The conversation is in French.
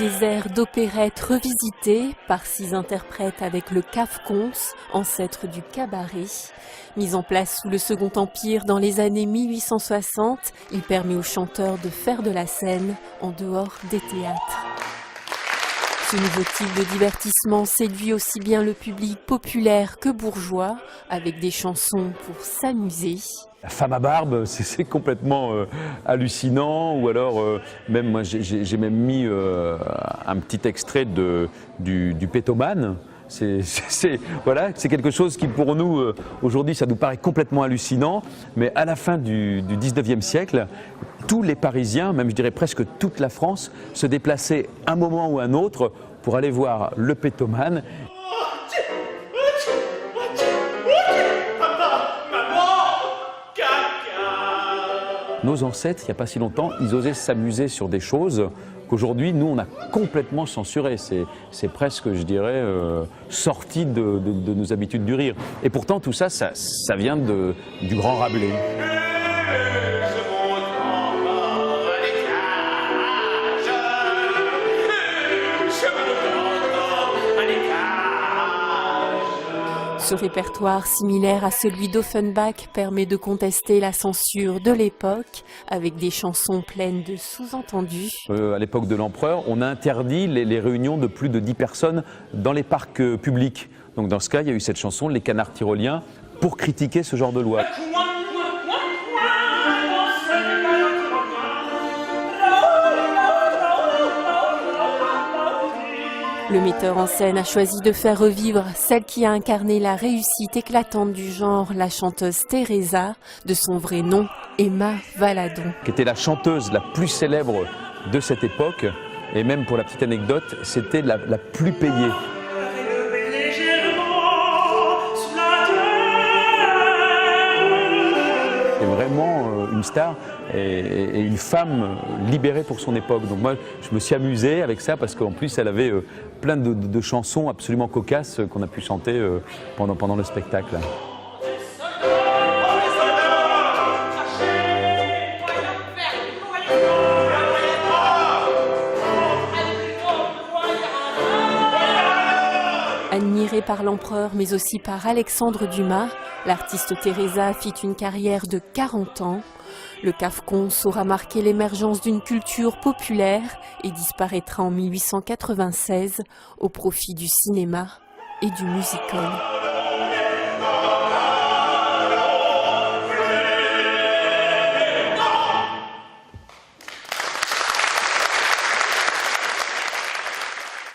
des airs d'opérette revisités par 6 interprètes avec le cafecons, ancêtre du cabaret. Mis en place sous le Second Empire dans les années 1860, il permet aux chanteurs de faire de la scène en dehors des théâtres. Ce nouveau type de divertissement séduit aussi bien le public populaire que bourgeois, avec des chansons pour s'amuser. La femme à barbe, c'est complètement hallucinant. Ou alors, même moi, j'ai même mis un petit extrait du pétomane. Voilà, c'est quelque chose qui, pour nous, aujourd'hui, ça nous paraît complètement hallucinant. Mais à la fin du 19e siècle, tous les Parisiens, même je dirais presque toute la France, se déplaçaient un moment ou un autre pour aller voir le pétomane. Nos ancêtres, il n'y a pas si longtemps, ils osaient s'amuser sur des choses qu'aujourd'hui, nous, on a complètement censurées. C'est presque, je dirais, sorti de nos habitudes du rire. Et pourtant, tout ça, ça vient du grand Rabelais. Ce répertoire, similaire à celui d'Offenbach, permet de contester la censure de l'époque, avec des chansons pleines de sous-entendus. À l'époque de l'empereur, on a interdit les réunions de plus de 10 personnes dans les parcs publics. Donc dans ce cas, il y a eu cette chanson, Les Canards Tyroliens, pour critiquer ce genre de loi. Le metteur en scène a choisi de faire revivre celle qui a incarné la réussite éclatante du genre, la chanteuse Teresa, de son vrai nom, Emma Valadon. Qui était la chanteuse la plus célèbre de cette époque, et même pour la petite anecdote, c'était la plus payée. C'est vraiment une star et une femme libérée pour son époque. Donc moi, je me suis amusé avec ça parce qu'en plus, elle avait plein de chansons absolument cocasses qu'on a pu chanter pendant le spectacle. Admirée par l'empereur mais aussi par Alexandre Dumas, l'artiste Teresa fit une carrière de 40 ans. Le cafecons saura marquer l'émergence d'une culture populaire et disparaîtra en 1896 au profit du cinéma et du music-hall.